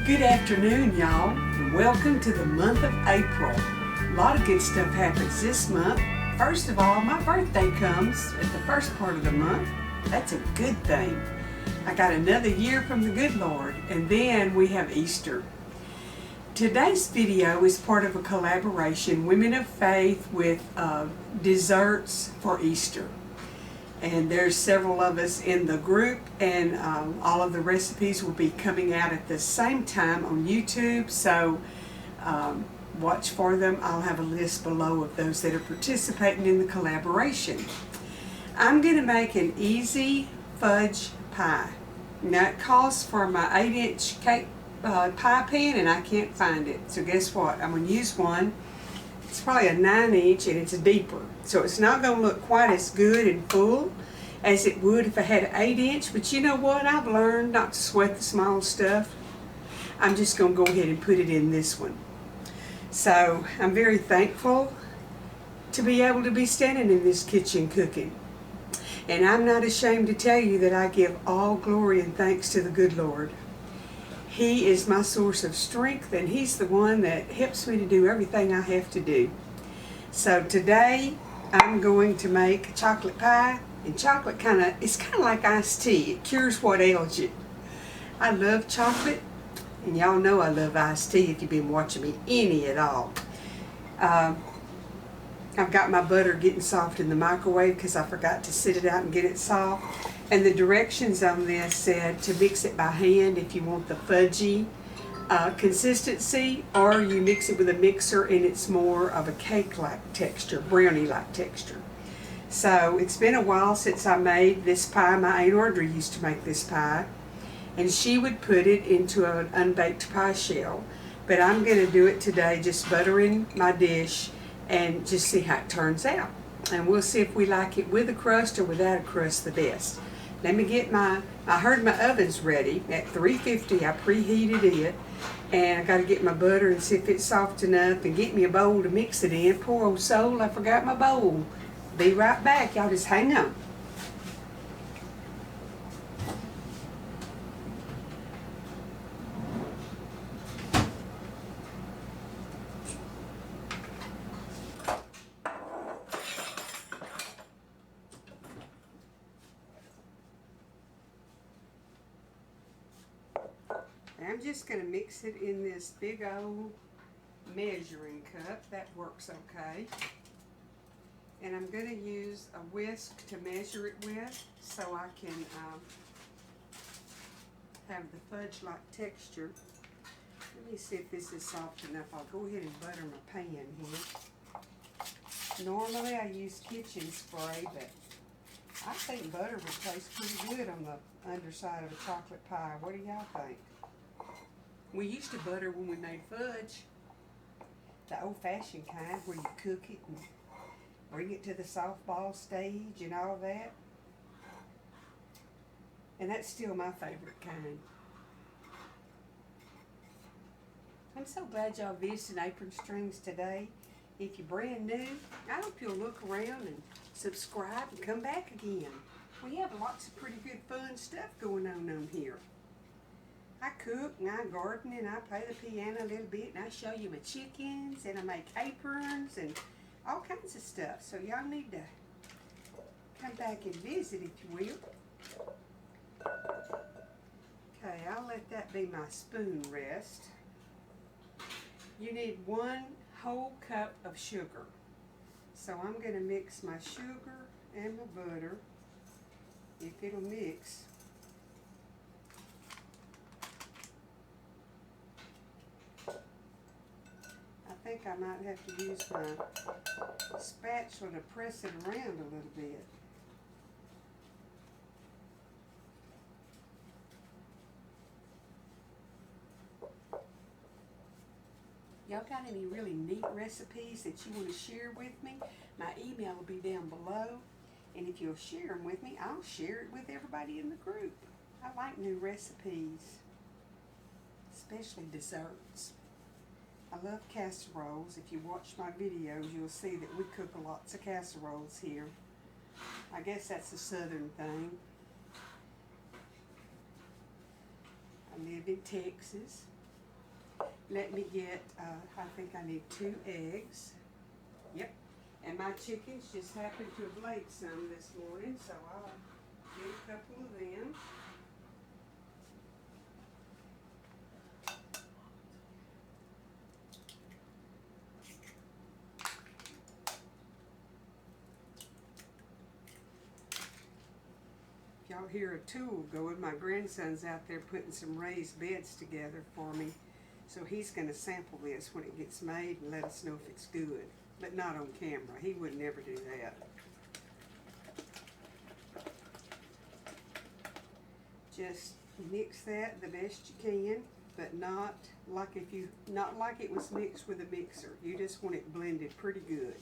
Good afternoon, y'all, and welcome to the month of April. A lot of good stuff happens this month. First of all, my birthday comes at the first part of the month. That's a good thing. I got another year from the good Lord, and then we have Easter. Today's video is part of a collaboration, Women of Faith, with desserts for Easter. And there's several of us in the group, and all of the recipes will be coming out at the same time on YouTube, so watch for them. I'll have a list below of those that are participating in the collaboration. I'm going to make an easy fudge pie. Now it calls for my 8-inch cake pie pan, and I can't find it, so guess what? I'm going to use one. It's probably a 9-inch, and it's deeper, so it's not going to look quite as good and full as it would if I had an 8-inch, but you know what? I've learned not to sweat the small stuff. I'm just going to go ahead and put it in this one. So I'm very thankful to be able to be standing in this kitchen cooking, and I'm not ashamed to tell you that I give all glory and thanks to the good Lord. He is my source of strength, and He's the one that helps me to do everything I have to do. So today I'm going to make chocolate pie, and chocolate it's kind of like iced tea. It cures what ails you. I love chocolate, and y'all know I love iced tea if you've been watching me any at all. I've got my butter getting soft in the microwave because I forgot to sit it out and get it soft. And the directions on this said to mix it by hand if you want the fudgy consistency, or you mix it with a mixer and it's more of a cake-like texture, brownie-like texture. So it's been a while since I made this pie. My Aunt Audrey used to make this pie, and she would put it into an unbaked pie shell. But I'm going to do it today, just buttering my dish and just see how it turns out. And we'll see if we like it with a crust or without a crust the best. Let me get I heard my oven's ready at 350. I preheated it, and I got to get my butter and see if it's soft enough, and get me a bowl to mix it in. Poor old soul, I forgot my bowl. Be right back. Y'all just hang on. I'm just going to mix it in this big old measuring cup. That works okay. And I'm going to use a whisk to measure it with, so I can have the fudge-like texture. Let me see if this is soft enough. I'll go ahead and butter my pan here. Normally I use kitchen spray, but I think butter would taste pretty good on the underside of a chocolate pie. What do y'all think? We used to butter when we made fudge, the old-fashioned kind where you cook it and bring it to the softball stage and all that. And that's still my favorite kind. I'm so glad y'all visited Apron Strings today. If you're brand new, I hope you'll look around and subscribe and come back again. We have lots of pretty good fun stuff going on here. I cook and I garden and I play the piano a little bit, and I show you my chickens, and I make aprons and all kinds of stuff. So y'all need to come back and visit if you will. Okay, I'll let that be my spoon rest. You need 1 whole cup of sugar. So I'm going to mix my sugar and my butter, if it'll mix. I think I might have to use my spatula to press it around a little bit. Y'all got any really neat recipes that you want to share with me? My email will be down below, and if you'll share them with me, I'll share it with everybody in the group. I like new recipes, especially desserts. I love casseroles. If you watch my videos, you'll see that we cook lots of casseroles here. I guess that's a southern thing. I live in Texas. Let me get, I think I need 2 eggs. Yep. And my chickens just happened to have laid some this morning, so I'll get a couple of them. If y'all hear a tool going, my grandson's out there putting some raised beds together for me. So he's going to sample this when it gets made and let us know if it's good. But not on camera. He would never do that. Just mix that the best you can, but not like it was mixed with a mixer. You just want it blended pretty good.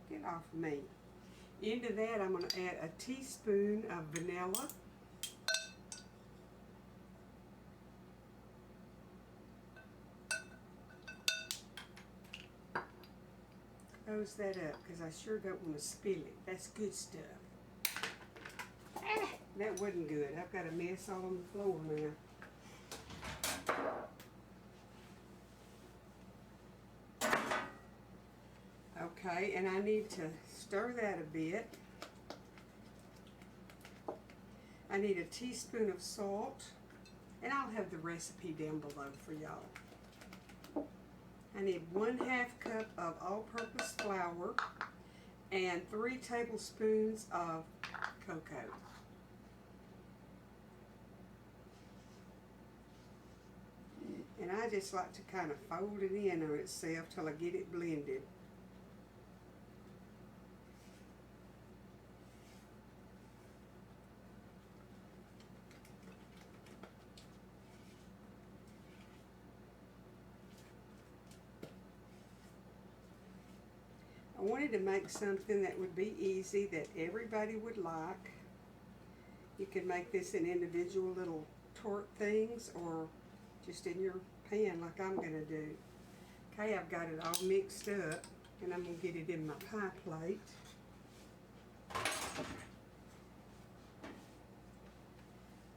Get off of me. Into that, I'm going to add a teaspoon of vanilla. Close that up because I sure don't want to spill it. That's good stuff. Ah, that wasn't good. I've got a mess all on the floor now. Okay, and I need to stir that a bit. I need a teaspoon of salt, and I'll have the recipe down below for y'all. I need 1/2 cup of all-purpose flour and 3 tablespoons of cocoa. And I just like to kind of fold it in on itself till I get it blended. I wanted to make something that would be easy, that everybody would like. You could make this in individual little torte things or just in your pan like I'm going to do. Okay, I've got it all mixed up and I'm going to get it in my pie plate.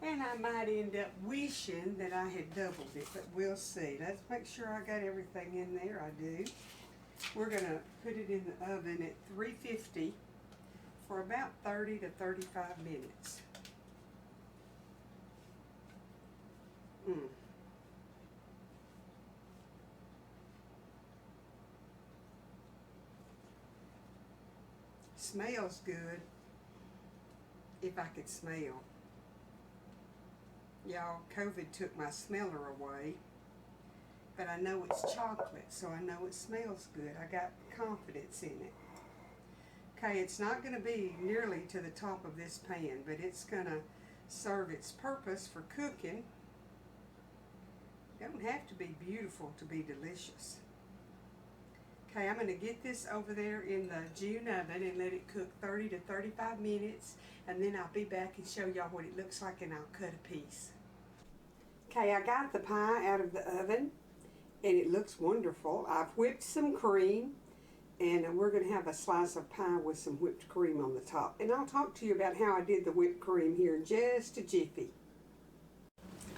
And I might end up wishing that I had doubled it, but we'll see. Let's make sure I got everything in there. I do. We're going to put it in the oven at 350 for about 30 to 35 minutes. Smells good, if I could smell. Y'all, COVID took my smeller away. But I know it's chocolate, so I know it smells good. I got confidence in it. Okay, it's not going to be nearly to the top of this pan, but it's going to serve its purpose for cooking. It don't have to be beautiful to be delicious. Okay, I'm going to get this over there in the June oven and let it cook 30 to 35 minutes, and then I'll be back and show y'all what it looks like, and I'll cut a piece. Okay, I got the pie out of the oven. And it looks wonderful. I've whipped some cream, and we're going to have a slice of pie with some whipped cream on the top. And I'll talk to you about how I did the whipped cream here in just a jiffy.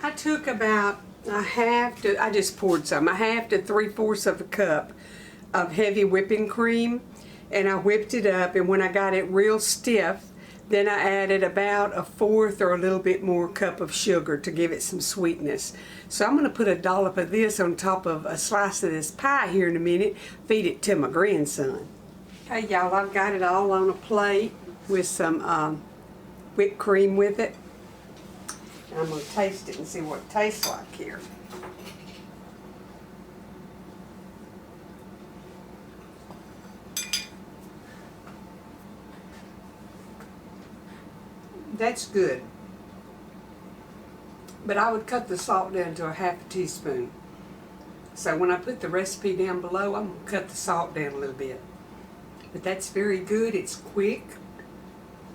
I took about I just poured some, 1/2 to 3/4 of a cup of heavy whipping cream, and I whipped it up, and when I got it real stiff, then I added about 1/4 or a little bit more cup of sugar to give it some sweetness. So I'm going to put a dollop of this on top of a slice of this pie here in a minute, feed it to my grandson. Hey y'all, I've got it all on a plate with some whipped cream with it. And I'm going to taste it and see what it tastes like here. That's good. But I would cut the salt down to 1/2 teaspoon. So when I put the recipe down below, I'm going to cut the salt down a little bit. But that's very good. It's quick.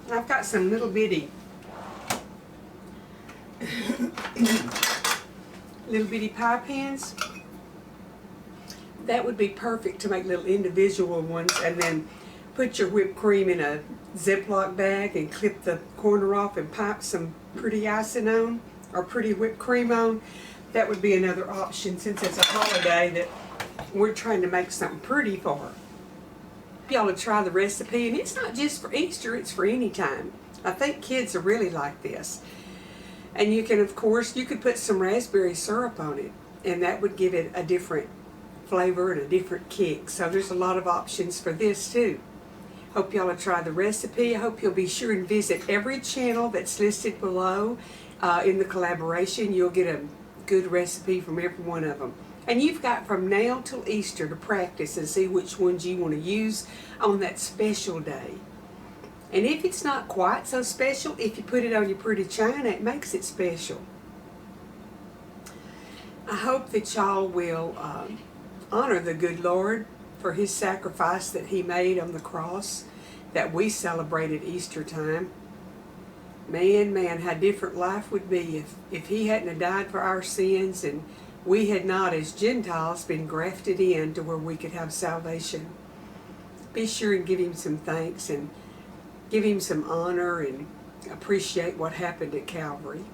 And I've got some little bitty pie pans. That would be perfect to make little individual ones, and then put your whipped cream in a Ziploc bag and clip the corner off and pipe some pretty icing on. or pretty whipped cream on, that would be another option since it's a holiday that we're trying to make something pretty for her. Y'all to try the recipe, and it's not just for Easter, it's for any time. I think kids are really like this. And you can, of course, you could put some raspberry syrup on it, and that would give it a different flavor and a different kick. So there's a lot of options for this too. Hope y'all will try the recipe. I hope you'll be sure and visit every channel that's listed below in the collaboration. You'll get a good recipe from every one of them. And you've got from now till Easter to practice and see which ones you want to use on that special day. And if it's not quite so special, if you put it on your pretty china, it makes it special. I hope that y'all will honor the good Lord for His sacrifice that He made on the cross that we celebrate at Easter time. Man, how different life would be if He hadn't have died for our sins and we had not, as Gentiles, been grafted in to where we could have salvation. Be sure and give Him some thanks and give Him some honor and appreciate what happened at Calvary.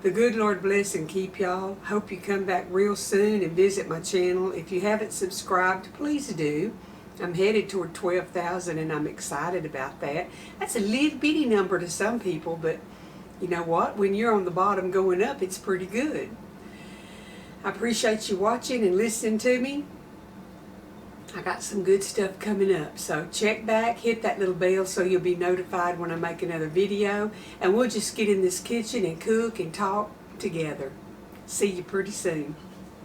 The good Lord bless and keep y'all. Hope you come back real soon and visit my channel. If you haven't subscribed, please do. I'm headed toward 12,000 and I'm excited about that. That's a little bitty number to some people, but you know what? When you're on the bottom going up, it's pretty good. I appreciate you watching and listening to me. I got some good stuff coming up, so check back, hit that little bell so you'll be notified when I make another video, and we'll just get in this kitchen and cook and talk together. See you pretty soon.